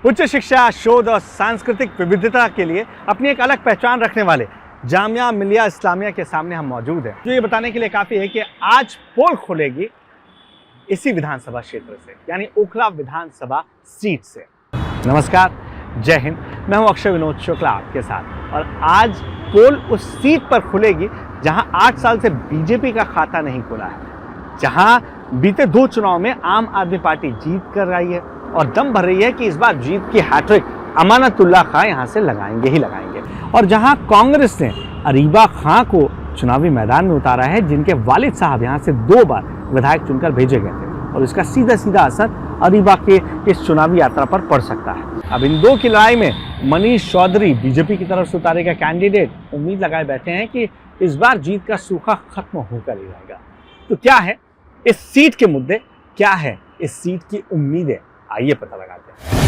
उच्च शिक्षा, शोध और सांस्कृतिक विविधता के लिए अपनी एक अलग पहचान रखने वाले जामिया मिलिया इस्लामिया के सामने हम मौजूद हैं, जो ये बताने के लिए काफ़ी है कि आज पोल खुलेगी इसी विधानसभा क्षेत्र से, यानी ओखला विधानसभा सीट से। नमस्कार, जय हिंद। मैं हूं अक्षय विनोद शुक्ला आपके साथ, और आज पोल उस सीट पर खुलेगी जहां 8 साल से बीजेपी का खाता नहीं खुला है, जहां बीते 2 चुनाव में आम आदमी पार्टी जीत कर आई है और दम भर रही है कि इस बार जीत की हैट्रिक अमानतुल्लाह खां यहां से लगाएंगे ही लगाएंगे, और जहां कांग्रेस ने अरीबा खां को चुनावी मैदान में उतारा है, जिनके वालिद साहब यहां से 2 बार विधायक चुनकर भेजे गए थे, और इसका सीधा सीधा असर अरीबा के इस चुनावी यात्रा पर पड़ सकता है। अब इन 2 की लड़ाई में मनीष चौधरी बीजेपी की तरफ से उतारे गए कैंडिडेट उम्मीद लगाए बैठे हैं कि इस बार जीत का सूखा खत्म होकर ही रहेगा। तो क्या है इस सीट के मुद्दे, क्या है इस सीट की उम्मीदें, आइए पता लगाते हैं।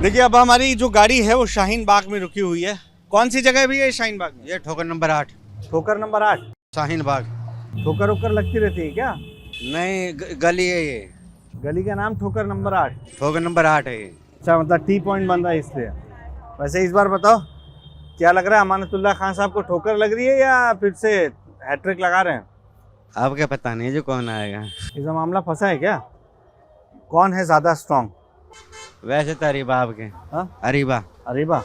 देखिए, अब हमारी जो गाड़ी है वो शाहीन बाग में रुकी हुई है। कौन सी जगह है भैया शाहीन बाग में? ये ठोकर नंबर 8 ठोकर नंबर 8 शाहीन बाग। ठोकर उकर लगती रहती है क्या? नहीं, गली है ये। गली का नाम ठोकर नंबर 8? ठोकर नंबर 8 है ये। अच्छा, मतलब टी पॉइंट बन रहा है इसलिए। वैसे इस बार बताओ, क्या लग रहा है, अमानतुल्लाह खां साहब को ठोकर लग रही है या फिर से हैट्रिक लगा रहे हैं? अब क्या पता नहीं जो कौन आएगा। इसका मामला फंसा है क्या? कौन है ज्यादा स्ट्रॉन्ग? वैसे तो अरीबा आपके। हाँ, अरीबा। अरीबा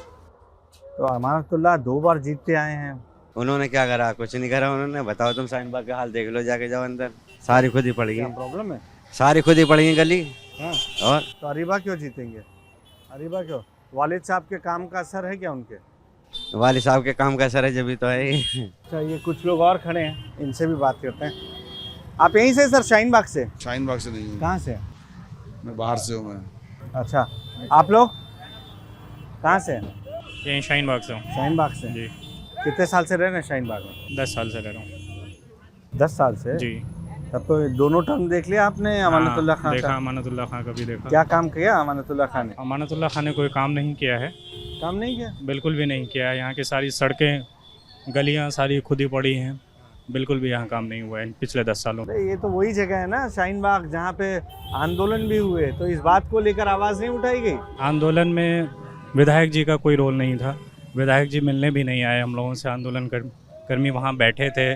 तो अमानतुल्लाह 2 बार जीतते आए हैं। उन्होंने क्या करा? कुछ नहीं करा उन्होंने। बताओ तुम शाहीन बाग का हाल देख लो, जाके जाओ अंदर, सारी खुद ही पड़ी क्या है। प्रॉब्लम है? सारी खुद ही पड़ी है गली। हाँ, और तो अरीबा क्यों जीतेंगे? अरीबा क्यों? वालिद साहब के काम का असर है क्या उनके? वाली साहब के काम का असर है, जब भी तो है। अच्छा, ये कुछ लोग और खड़े हैं, इनसे भी बात करते हैं। आप यहीं से सर? शाहीन बाग से? शाहीन बाग से नहीं हूँ, कहाँ से? मैं बाहर से हूँ। मैं अच्छा, आप लोग कहाँ से? यहीं शाहीन बाग से हूँ शाहीन बाग से जी। कितने साल से रह रहे हैं शाहीन बाग में? 10 साल से रह रहा हूँ 10 साल से जी। तब तो दोनों टर्म देख लिया आपने अमानतुल्लाह खां देखा, का। अमानतुल्लाह खां का भी देखा। क्या काम किया अमानतुल्लाह खां ने? अमानतुल्लाह खां ने कोई काम नहीं किया है, काम नहीं किया? बिल्कुल भी नहीं किया है। यहाँ की सारी सड़कें, गलियाँ सारी खुद ही पड़ी हैं, बिल्कुल भी यहाँ काम नहीं हुआ है पिछले 10 सालों में। अरे ये तो वही जगह है ना शाहीन बाग जहाँ पे आंदोलन भी हुए, तो इस बात को लेकर आवाज नहीं उठाई गई? आंदोलन में विधायक जी का कोई रोल नहीं था, विधायक जी मिलने भी नहीं आए हम लोगों से। आंदोलन कर्मी वहाँ बैठे थे,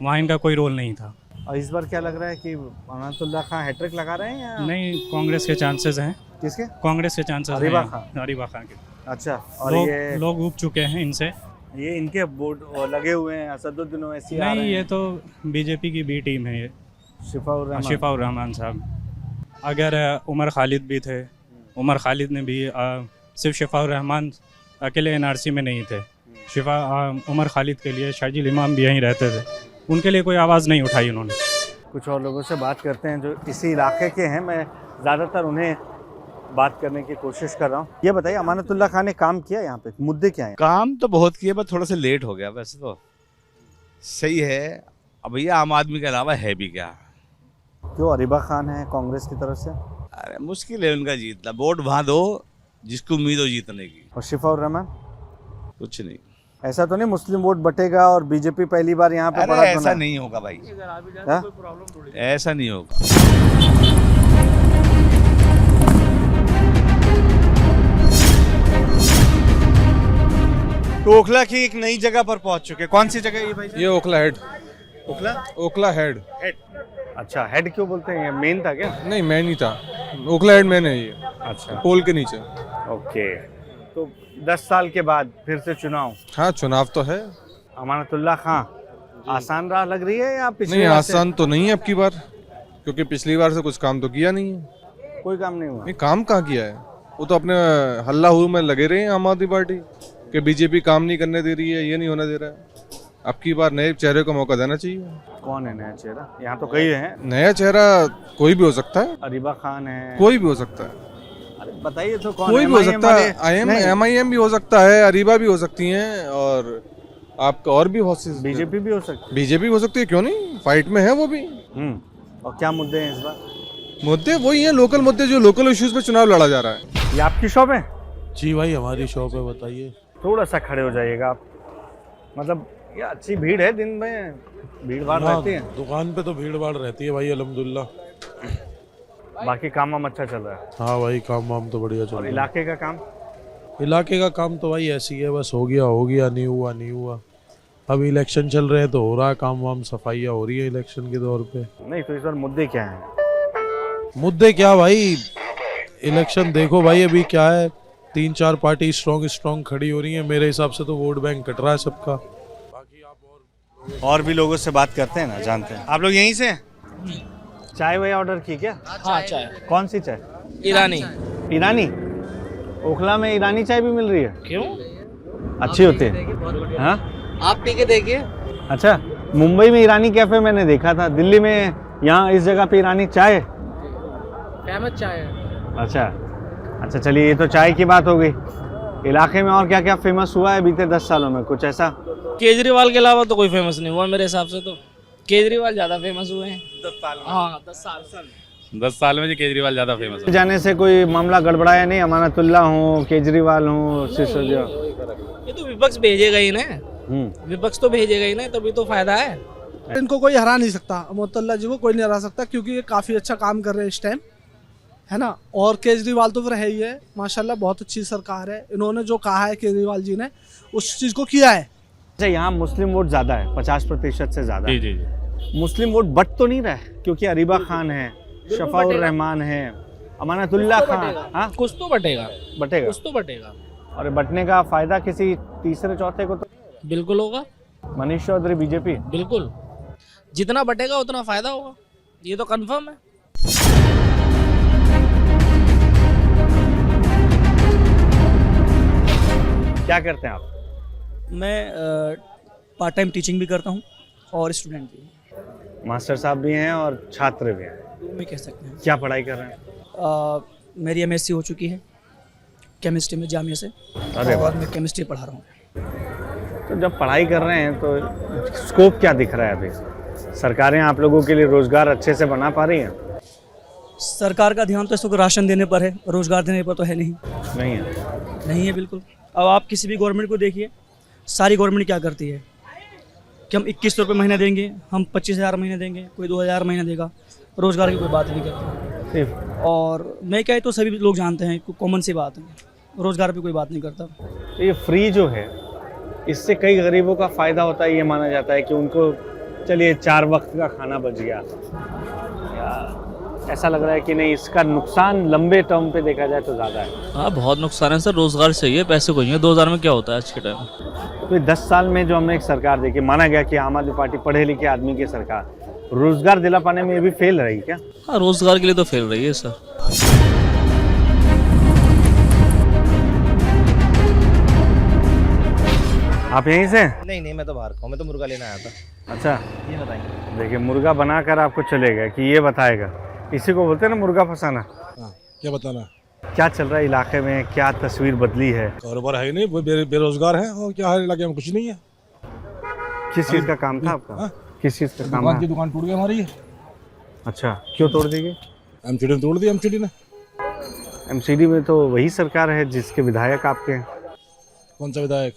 वहाँ इनका कोई रोल नहीं था। और इस बार क्या लग रहा है कि अमानतुल्लाह खां हैट्रिक लगा रहे हैं या नहीं, कांग्रेस के चांसेस हैं। किसके? कांग्रेस के चांसेस हैं, अरीबा खां के। अच्छा, और ये लोग उब चुके हैं इनसे। ये इनके बोर्ड लगे हुए हैं, असदुद्दीन ओवैसी आ नहीं, रहे ये हैं, तो बीजेपी की बी टीम है ये। शिफाउर रहमान। शिफाउर रहमान साहब, अगर उमर खालिद भी थे, उमर खालिद ने भी सिर्फ शिफाउर रहमान अकेले एनआरसी में नहीं थे। उमर खालिद के लिए शाजिल इमाम भी यहीं रहते थे, उनके लिए कोई आवाज़ नहीं उठाई उन्होंने। कुछ और लोगों से बात करते हैं जो इसी इलाके के हैं। मैं ज़्यादातर उन्हें बात करने की कोशिश कर रहा हूँ। ये बताइए, अमानतुल्लाह खां ने काम किया यहाँ पे? मुद्दे क्या हैं? काम तो बहुत किया, बस थोड़ा सा लेट हो गया। वैसे तो सही है। अब भैया आम आदमी के अलावा है भी क्या? क्यों? अरीबा खान है कांग्रेस की तरफ से, अरे मुश्किल है उनका जीतना। वोट वहाँ दो जिसको उम्मीद हो जीतने की। और शिफाउर रहमान? कुछ नहीं। ऐसा तो नहीं मुस्लिम वोट बटेगा और बीजेपी पहली बार यहाँ पे अरे बड़ा ऐसा नहीं होगा भाई, हाँ? ऐसा नहीं होगा। तो ओखला की एक नई जगह पर पहुंच चुके। कौन सी जगह है ये भाई? ये ओखला हेड। ओखला ओखला हेड अच्छा, हेड क्यों बोलते हैं? मेन था क्या? नहीं, मैं नहीं था। ओखला हेड मैंने ये अच्छा, पोल के नीचे। ओके। तो 10 साल के बाद फिर से चुनाव। हाँ, चुनाव तो है। अमानतुल्लाह खां आसान राह लग रही है या पिछली नहीं, बार से? आसान तो नहीं है अब की बार, क्योंकि पिछली बार से कुछ काम तो किया नहीं है। कोई काम नहीं हुआ? नहीं, काम कहाँ किया है? वो तो अपने हल्ला हुआ में लगे रहे हैं आम आदमी पार्टी कि बीजेपी काम नहीं करने दे रही है, ये नहीं होने दे रहा है। अब की बार नए चेहरे को मौका देना चाहिए। कौन है नया चेहरा? यहाँ तो कई हैं। नया चेहरा कोई भी हो सकता है, अरीबा खान है, कोई भी हो सकता है, अरे बताइए तो कौन? कोई भी हो सकता है। नहीं, MIM भी हो सकता है, अरीबा भी हो सकती हैं, और आपका और भी बहुत सी बीजेपी भी हो सकती बीजेपी हो सकती है। क्यों नहीं, फाइट में है वो भी। है। और क्या मुद्दे हैं इस बार? मुद्दे वही हैं, लोकल मुद्दे, जो लोकल इश्यूज पे चुनाव लड़ा जा रहा है। ये आपकी शॉप है? जी भाई, हमारी शॉप है। बताइए। थोड़ा सा खड़े हो जाइएगा आप। मतलब ये अच्छी भीड़ है, दिन में भीड़ भाड़ रहती है। दुकान पे तो भीड़ भाड़ रहती है भाई, अल्हम्दुलिल्लाह। बाकी काम वाम अच्छा चल रहा है? हाँ भाई, काम वाम तो बढ़िया चल और रहा इलाके का काम? है। इलाके का काम तो भाई ऐसी है, बस हो गया, नहीं हुआ नहीं हुआ। अब इलेक्शन चल रहे हैं तो हो रहा है काम वाम, सफाइयाँ हो रही है इलेक्शन के दौर पे। नहीं तो इस बार मुद्दे क्या हैं? मुद्दे क्या भाई, इलेक्शन देखो भाई अभी क्या है, 3-4 पार्टी स्ट्रॉन्ग खड़ी हो रही है। मेरे हिसाब से तो वोट बैंक कट रहा है सबका। और भी लोगों से बात करते हैं ना, जानते हैं। आप लोग यहीं से हैं? चाय वाय ऑर्डर की क्या? हाँ चाय कौन सी चाय? ईरानी। ईरानी? ओखला में ईरानी चाय भी मिल रही है? क्यों? अच्छी होती है? हाँ, आप पी के देखिए। अच्छा। मुंबई में ईरानी कैफे मैंने देखा था, दिल्ली में यहाँ इस जगह पे ईरानी चाय? फेमस चाय है। अच्छा, चलिए, ये तो चाय की बात हो गई। इलाके में और क्या क्या फेमस हुआ है बीते 10 सालों में, कुछ ऐसा? केजरीवाल के अलावा तो कोई फेमस नहीं हुआ मेरे हिसाब से। तो केजरीवाल ज्यादा फेमस हुए हैं 10 साल में। हाँ 10 साल में केजरीवाल ज्यादा फेमस है। जाने से कोई मामला गड़बड़ाया नहीं? अमानतुल्लाह हो, केजरीवाल हो, सिसोदिया? ये तो विपक्ष भेजेगा ही ना, विपक्ष तो भेजेगा ही ना, तभी तो फायदा है। इनको कोई हरा नहीं सकता, अमानतुल्लाह जी को कोई नहीं हरा सकता, क्योंकि ये काफ़ी अच्छा काम कर रहे हैं इस टाइम, है ना। और केजरीवाल तो फिर है ही है, माशाल्लाह बहुत अच्छी सरकार है। इन्होंने जो कहा है केजरीवाल जी ने उस चीज़ को किया है। अच्छा, यहाँ मुस्लिम वोट ज़्यादा है, 50% से ज़्यादा। जी जी जी। मुस्लिम वोट बट तो नहीं रहा है? क्योंकि अरीबा खान है, शफाउर रहमान है, अमानतुल्लाह खान। हाँ, कुछ तो बटेगा, बटेगा। कुछ तो बटेगा। और बटने का फायदा किसी तीसरे चौथे को तो बिल्कुल होगा। मनीष चौधरी, बीजेपी? बिल्कुल, जितना बटेगा उतना फायदा होगा, ये तो कंफर्म है। क्या करते हैं आप? मैं पार्ट टाइम टीचिंग भी करता हूँ और स्टूडेंट भी, मास्टर साहब भी हैं और छात्र भी हैं, दोनों भी कह सकते हैं। क्या पढ़ाई कर रहे हैं? मेरी एमएससी हो चुकी है केमिस्ट्री में जामिया से, अरे और वाह। मैं केमिस्ट्री पढ़ा रहा हूँ। तो जब पढ़ाई कर रहे हैं तो स्कोप क्या दिख रहा है अभी? सरकारें आप लोगों के लिए रोजगार अच्छे से बना पा रही हैं? सरकार का ध्यान तो इस वक्त राशन देने पर है, रोजगार देने पर तो है नहीं। नहीं है? नहीं है बिल्कुल। अब आप किसी भी गवर्नमेंट को देखिए, सारी गवर्नमेंट क्या करती है कि हम 2100 रुपये महीना देंगे, हम 25,000 महीना देंगे, कोई 2,000 महीना देगा, रोजगार की कोई बात नहीं करता। सिर्फ और मैं क्या है तो सभी लोग जानते हैं, कॉमन सी बात है, रोजगार पे कोई बात नहीं करता। तो ये फ्री जो है, इससे कई गरीबों का फ़ायदा होता है। ये माना जाता है कि उनको चलिए 4 वक्त का खाना बच गया, या ऐसा लग रहा है कि नहीं, इसका नुकसान लंबे टर्म पे देखा जाए तो ज़्यादा है? हाँ बहुत नुकसान है सर, रोजगार चाहिए, पैसे कोई नहीं है। 2000 में क्या होता है आज के टाइम में? तो 10 साल में जो हमने एक सरकार देखी, माना गया कि आम आदमी पार्टी पढ़े लिखे आदमी की सरकार, रोजगार दिला पाने में ये भी फेल रही क्या? हाँ रोजगार के लिए तो फेल रही है सर। आप यहीं से? नहीं मैं तो बाहर का हूँ, मैं तो मुर्गा लेना आया था। अच्छा, ये बताइए। देखिए, मुर्गा बनाकर आपको चलेगा कि ये बताएगा, इसी को बोलते हैं ना मुर्गा फंसाना। क्या बताना, क्या चल रहा है इलाके में, क्या तस्वीर बदली है? कारोबार है ही नहीं, बेरोजगार है, और क्या है इलाके में, कुछ नहीं है। किस चीज़ का काम था आपका? किस चीज़ का काम है? दुकान टूट गई हमारी। अच्छा, क्यों तोड़ दी गई? एमसीडी ने तोड़ दी, एमसीडी ने। एमसीडी में तो वही सरकार है जिसके विधायक आपके हैं। कौन सा विधायक?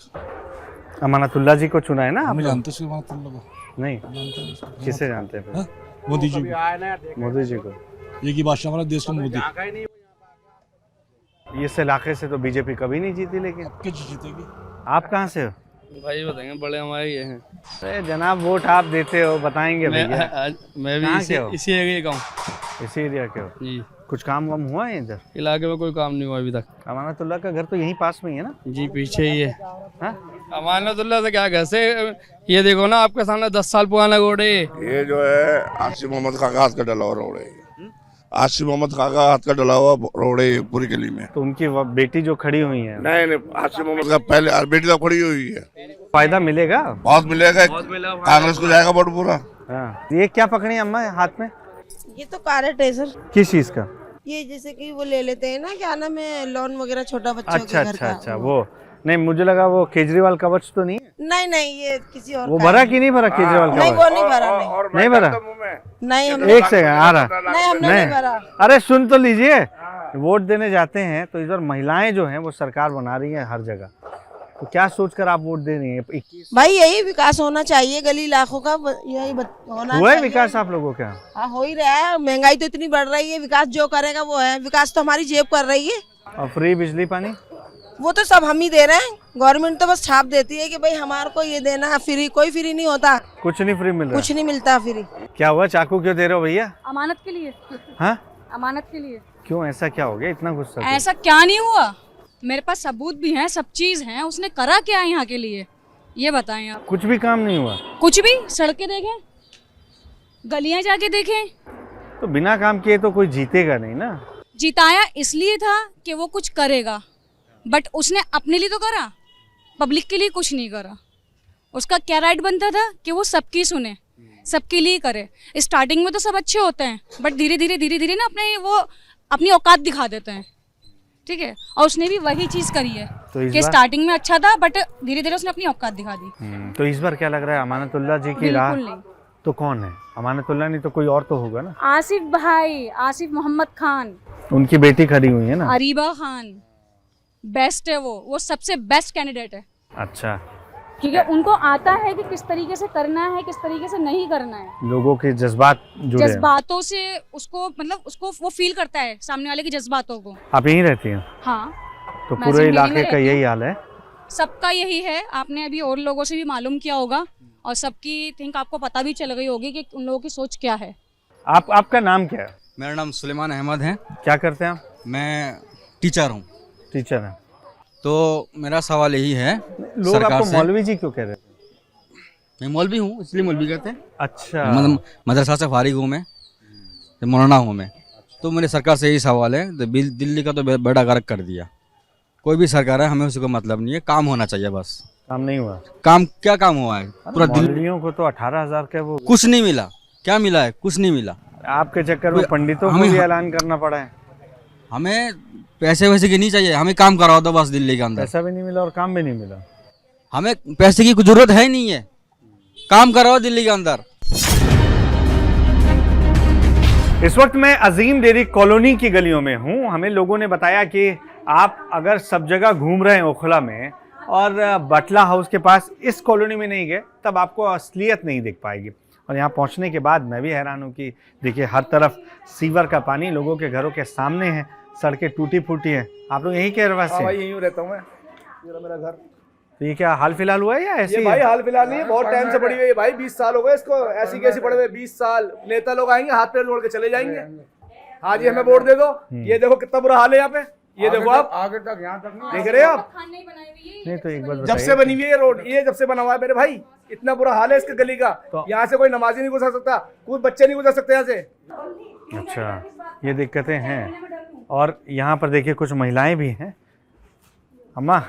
अमानतुल्लाह जी को चुना है ना हमें आप? जानते हैं नहीं, किसे जानते हैं फिर? मोदी जी को। मोदी जी को। ये की बादशाह हमारे देश को मोदी। इस इलाके से तो बीजेपी कभी नहीं जीती, लेकिन किस जीतेगी? आप कहाँ से हो? भाई बताएंगे, बड़े हमारे ये हैं। अरे जनाब, वोट आप देते हो, बताएंगे भैया। मैं कहाँ भी के हो? इसी एरिया का हूँ इसी एरिया के हो? जी। कुछ काम वाम हुआ है इधर? इलाके में कोई काम नहीं हुआ अभी तक। अमानतुल्लाह का घर तो यहीं पास में ही है ना? जी पीछे ही है। हाँ? अमानतुल्लाह से क्या घर से, ये देखो ना आपके सामने 10 साल पुराना रोड है। ये जो है आसिफ मोहम्मद खाका हाथ का डला हुआ रोड है। आसिफ मोहम्मद खाका हाथ का डला हुआ रोड है पूरी गली में। तो उनकी बेटी जो खड़ी हुई है, नहीं आसिफ मोहम्मद का पहले बेटी तो खड़ी हुई है। फायदा मिलेगा? बहुत मिलेगा, कांग्रेस को जाएगा वोट पूरा। हाँ। ये क्या पकड़ी अम्मा हाथ में? ये तो कार्ड है सर। किस चीज का? ये जैसे कि वो ले लेते हैं ना, क्या नाम है, लोन वगैरह छोटा बच्चों अच्छा के घर का। अच्छा, वो नहीं, मुझे लगा वो केजरीवाल कवच तो नहीं है? नहीं ये किसी और वो का भरा है। कि नहीं भरा केजरीवाल नहीं, कवच? वो नहीं भरा। नहीं भरा? नहीं हमने एक सेकंड आ रहा। नहीं हमने नहीं भरा। अरे सुन तो लीजिए, वोट देने जाते हैं तो इस बार महिलाएं जो हैं वो सरकार बना रही हैं हर जगह, तो क्या सोचकर आप वोट दे रही हैं? 21 भाई यही विकास होना चाहिए गली इलाकों का, यही होना हुआ है चाहिए। विकास आप लोगों का? हाँ हो ही रहा है, महंगाई तो इतनी बढ़ रही है, विकास जो करेगा वो है, विकास तो हमारी जेब कर रही है। और फ्री बिजली पानी वो तो सब हम ही दे रहे हैं, गवर्नमेंट तो बस छाप देती है कि भाई हमारे को ये देना है, फ्री कोई फ्री नहीं होता, कुछ नहीं फ्री मिल रहा? कुछ नहीं मिलता फ्री। क्या हुआ, चाकू क्यों दे रहे हो भैया? अमानत के लिए। हाँ अमानत के लिए। क्यों, ऐसा क्या हो गया इतना गुस्सा? ऐसा क्या नहीं हुआ, मेरे पास सबूत भी हैं, सब चीज हैं। उसने करा क्या यहाँ के लिए ये बताएं आप। कुछ भी काम नहीं हुआ? कुछ भी, सड़कें देखें, गलियां जाके देखें। तो बिना काम किए तो कोई जीतेगा नहीं ना। जिताया इसलिए था कि वो कुछ करेगा, बट उसने अपने लिए तो करा, पब्लिक के लिए कुछ नहीं करा। उसका क्या राइट बनता था कि वो सबकी सुने, सबके लिए करे। स्टार्टिंग में तो सब अच्छे होते हैं, बट धीरे धीरे ना अपनी औकात दिखा देते हैं, ठीक है। और उसने भी वही चीज करी है तो कि स्टार्टिंग में अच्छा था, बट धीरे धीरे उसने अपनी औकात दिखा दी। तो इस बार क्या लग रहा है, अमानतुल्लाह जी की राह तो कौन है? अमानतुल्लाह नहीं तो कोई और तो होगा ना। आसिफ भाई, आसिफ मोहम्मद खान, उनकी बेटी खड़ी हुई है ना, अरीबा खान, बेस्ट है वो सबसे बेस्ट कैंडिडेट है। अच्छा, क्योंकि उनको आता है कि किस तरीके से करना है, किस तरीके से नहीं करना है। लोगों के जज्बात जुड़े हैं। जज्बातों से उसको वो फील करता है, सामने वाले के जज्बातों को। आप यहीं रहती हैं? हाँ, तो पूरे इलाके का यही हाल है? सबका यही है। आपने अभी और लोगों से भी मालूम किया होगा, और सबकी थिंक आपको पता भी चल गई होगी कि उन लोगों की सोच क्या है। आपका नाम क्या है? मेरा नाम सुलेमान अहमद है। क्या करते हैं आप? मैं टीचर हूँ। टीचर हैं। तो मेरा सवाल यही है, लोग आपको मौलवी जी क्यों कह रहे हैं? मैं मौलवी हूँ इसलिए मौलवी कहते हैं। अच्छा, मतलब मदरसा से फारिग हूँ मैं, मौलाना हूँ मैं। तो मेरे सरकार से यही सवाल है, तो दिल्ली का तो बेड़ा गर्क कर दिया। कोई भी सरकार है, हमें उसको मतलब नहीं है, काम होना चाहिए बस। काम नहीं हुआ? काम क्या काम हुआ है? पूरा मौलवियों को तो 18,000 का वो कुछ नहीं मिला। क्या मिला है? कुछ नहीं मिला। आपके चक्कर में पंडितों को भी ऐलान करना पड़ा है। हमें पैसे वैसे की नहीं चाहिए, हमें काम कराओ तो बस दिल्ली के अंदर। पैसा भी नहीं मिला और काम भी नहीं मिला। हमें पैसे की जरूरत है ही नहीं है, काम कराओ दिल्ली के अंदर। इस वक्त मैं अजीम डेयरी कॉलोनी की गलियों में हूं। हमें लोगों ने बताया कि आप अगर सब जगह घूम रहे हैं ओखला में और बटला हाउस के पास इस कॉलोनी में नहीं गए, तब आपको असलियत नहीं दिख पाएगी। और यहाँ पहुँचने के बाद मैं भी हैरान हूँ कि देखिए हर तरफ सीवर का पानी लोगों के घरों के सामने है, सड़कें टूटी फूटी हैं। आप लोग यहीं के रहवासी हैं? भाई यहीं रहता हूँ मैं, ये मेरा घर। तो ये क्या हाल फिलहाल हुआ है या ऐसे? ये भाई हाल फिलहाल नहीं, बहुत टाइम से पड़ी हुई है भाई, 20 साल हो गए इसको ऐसी कैसी पड़े हुए। 20 साल नेता लोग आएंगे, हाथ पैर जोड़ के चले जाएंगे, हाँ जी हमें वोट दे दो। ये देखो कितना बुरा हाल है यहाँ पे, ये देखो आप आगे तक यहाँ तक देख रहे हो आप? नहीं तो एक बार जब से बनी हुई है रोड, ये जब से बना हुआ है मेरे भाई, इतना बुरा हाल है इसके गली का। यहाँ से कोई नमाजी नहीं गुजर सकता, कोई बच्चे नहीं गुजर सकते यहाँ से। अच्छा, ये दिक्कतें हैं। और यहाँ पर देखिए कुछ महिलाएं भी हैं। अम्मा,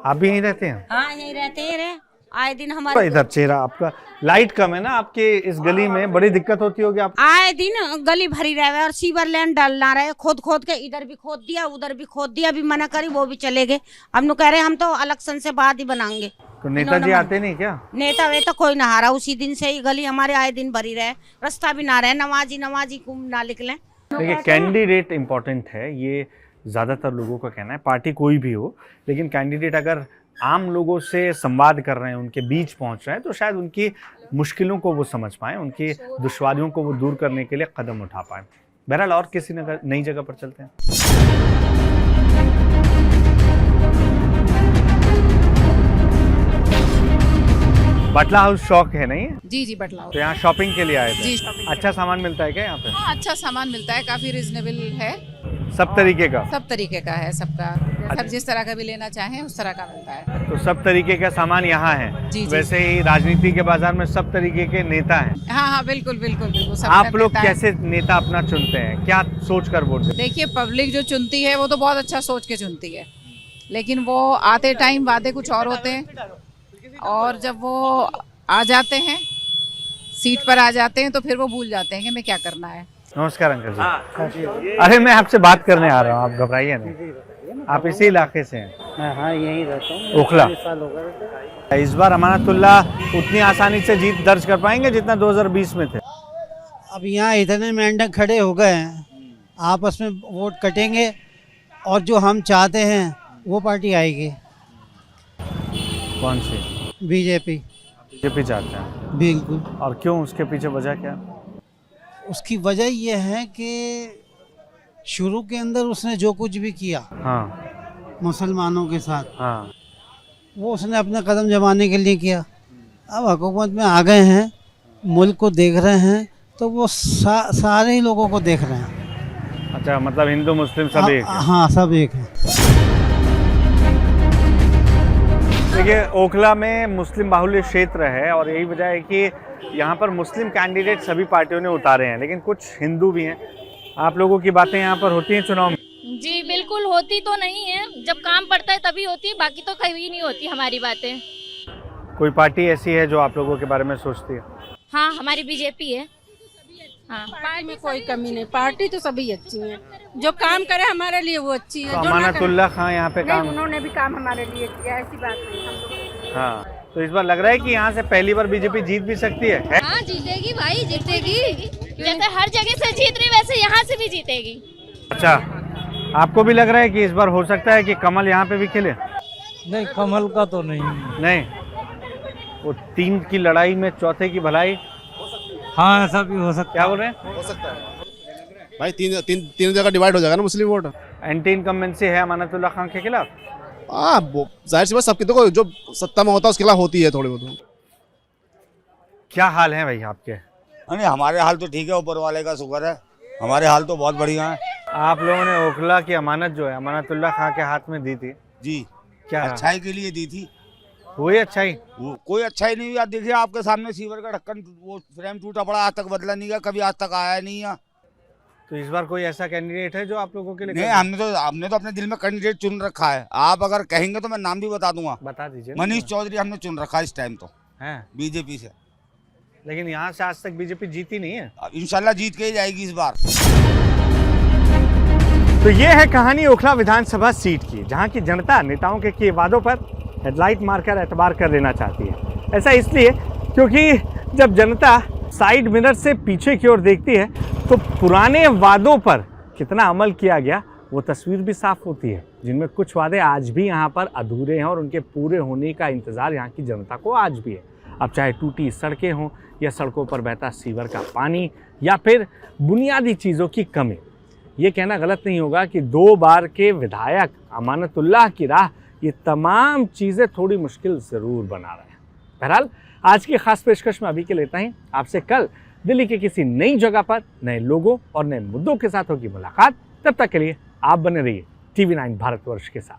आप भी यहीं रहते हैं? हाँ यहीं रहते हैं, आए दिन हमारे। इधर चेहरा आपका, लाइट कम है ना आपके इस गली में, बड़ी दिक्कत होती होगी आप? आए दिन गली भरी रहे और सीवर लाइन डालना रहे, खोद के इधर भी खोद दिया, उधर भी खोद दिया, अभी मना करी वो भी चले गए। हम लोग कह रहे हम तो इलेक्शन से बाद ही बनाएंगे। तो नेताजी आते नहीं क्या? नेता वेता कोई ना हारा, उसी दिन से ही गली हमारे आए दिन भरी रहे, रास्ता भी ना रहे, नमाजी कुम ना निकले। देखिए कैंडिडेट इम्पोर्टेंट है, ये ज़्यादातर लोगों का कहना है, पार्टी कोई भी हो, लेकिन कैंडिडेट अगर आम लोगों से संवाद कर रहे हैं, उनके बीच पहुंच रहे हैं, तो शायद उनकी मुश्किलों को वो समझ पाएँ, उनकी दुश्वारियों को वो दूर करने के लिए कदम उठा पाएँ। बहरहाल और किसी नई जगह पर चलते हैं। बटला हाउस शौक है नहीं? जी जी बटला हाउस। तो यहाँ शॉपिंग के लिए आए थे? जी शॉपिंग। अच्छा सामान मिलता है क्या यहाँ पे? हाँ अच्छा सामान मिलता है, काफी रिजनेबल है, सब तरीके का? सब तरीके का है सबका, सब जिस तरह का भी लेना चाहें उस तरह का मिलता है। तो सब तरीके का सामान यहाँ है? जी, वैसे ही राजनीति के बाजार में सब तरीके के नेता हैं? हाँ हाँ बिल्कुल बिल्कुल बिल्कुल। आप लोग कैसे नेता अपना चुनते हैं, क्या सोच कर वोट देते हैं? देखिए पब्लिक जो चुनती है वो तो बहुत अच्छा सोच के चुनती है, लेकिन वो आते टाइम वादे कुछ और होते हैं, और जब वो आ जाते हैं सीट पर आ जाते हैं तो फिर वो भूल जाते हैं कि हमें क्या करना है। नमस्कार अंकल जी। अरे मैं आपसे बात करने आ रहा हूँ, आप घबराइए नहीं। आप इसी इलाके से हैं? हाँ यहीं रहता हूँ, ओखला। साल हो गए। इस बार अमानतुल्लाह उतनी आसानी से जीत दर्ज कर पाएंगे जितना 2020 में थे? अब यहाँ इतने मेंढक खड़े हो गए हैं, आपस में वोट कटेंगे और जो हम चाहते हैं वो पार्टी आएगी। कौन सी? बीजेपी। बीजेपी चाहते हैं? बिल्कुल। और क्यों, उसके पीछे वजह क्या? उसकी वजह यह है कि शुरू के अंदर उसने जो कुछ भी किया हाँ मुसलमानों के साथ, हाँ, वो उसने अपने कदम जमाने के लिए किया। अब हुकूमत में आ गए हैं, मुल्क को देख रहे हैं, तो वो सारे ही लोगों को देख रहे हैं। अच्छा, मतलब हिंदू मुस्लिम सब एक है? हाँ, सब एक है। देखिए, ओखला में मुस्लिम बाहुल्य क्षेत्र है और यही वजह है कि यहाँ पर मुस्लिम कैंडिडेट सभी पार्टियों ने उतारे हैं, लेकिन कुछ हिंदू भी हैं। आप लोगों की बातें यहाँ पर होती हैं चुनाव में? जी बिल्कुल, होती तो नहीं है, जब काम पड़ता है तभी होती है, बाकी तो कभी नहीं होती हमारी बातें। कोई पार्टी ऐसी है जो आप लोगों के बारे में सोचती है? हाँ, हमारी बीजेपी है। हाँ, पार्टी में कोई कमी नहीं, पार्टी तो सभी अच्छी है, जो काम करे हमारे लिए वो अच्छी है। तो अमानतुल्लाह खां यहाँ पे काम, उन्होंने भी काम हमारे लिए किया, ऐसी बात नहीं हम लोग। हाँ, तो इस बार लग रहा है कि यहाँ से पहली बार बीजेपी जीत भी सकती है? हाँ, जीतेगी भाई, जीतेगी। जैसे हर जगह से जीत रही वैसे यहाँ से भी जीतेगी। अच्छा, आपको भी लग रहा है कि इस बार हो सकता है कि कमल यहाँ पे भी खिले? नहीं, कमल का तो नहीं। नहीं, वो 3 की लड़ाई में चौथे की भलाई। हाँ, ऐसा भी हो सकता है। क्या बोल रहे हैं? हो सकता है भाई, तीन जगह डिवाइड हो जाएगा ना मुस्लिम वोट। एंटी इनकम्बेंसी है अमानतुल्लाह खां के खिलाफ? हाँ, जाहिर सी बात, सबकी देखो जो सत्ता में होता है उसके खिलाफ होती है थोड़ी बहुत। क्या हाल है भाई आपके? नहीं, हमारे हाल तो ठीक है, ऊपर वाले का शुक्र है, हमारे हाल तो बहुत बढ़िया है। आप लोगों ने ओखला की अमानत जो है अमानतुल्लाह खां के हाथ में दी थी? जी। क्या अच्छाई के लिए दी थी। हुई अच्छाई? वो कोई अच्छाई नहीं हुई। आप देखिए, आपके सामने सीवर का ढक्कन, वो फ्रेम टूटा पड़ा, आज तक बदला नहीं गया, कभी आज तक आया नहीं है। तो इस बार कोई ऐसा कैंडिडेट है जो आप लोगों के लिए? नहीं, हमने तो अपने दिल में कैंडिडेट चुन रखा है। आप अगर कहेंगे तो मैं नाम भी बता दूंगा। बता दीजिए। मनीष चौधरी हमने चुन रखा है इस टाइम तो है बीजेपी से। लेकिन यहाँ से आज तक बीजेपी जीती नहीं है। इंशाल्लाह जीत के ही जाएगी इस बार। तो ये है कहानी ओखला विधानसभा सीट की, जहाँ की जनता नेताओं के किए वादों पर हेडलाइट मारकर एतबार कर लेना चाहती है। ऐसा इसलिए क्योंकि जब जनता साइड मिरर से पीछे की ओर देखती है तो पुराने वादों पर कितना अमल किया गया वो तस्वीर भी साफ होती है, जिनमें कुछ वादे आज भी यहाँ पर अधूरे हैं और उनके पूरे होने का इंतज़ार यहाँ की जनता को आज भी है। अब चाहे टूटी सड़कें हों या सड़कों पर बहता सीवर का पानी या फिर बुनियादी चीज़ों की कमी। ये कहना गलत नहीं होगा कि 2 बार के विधायक अमानतुल्लाह की राह ये तमाम चीज़ें थोड़ी मुश्किल ज़रूर बना रहे हैं। बहरहाल, आज की खास पेशकश में अभी के लिए इतना ही। आपसे कल दिल्ली के किसी नई जगह पर नए लोगों और नए मुद्दों के साथ होगी मुलाकात। तब तक के लिए आप बने रहिए TV9 भारतवर्ष के साथ।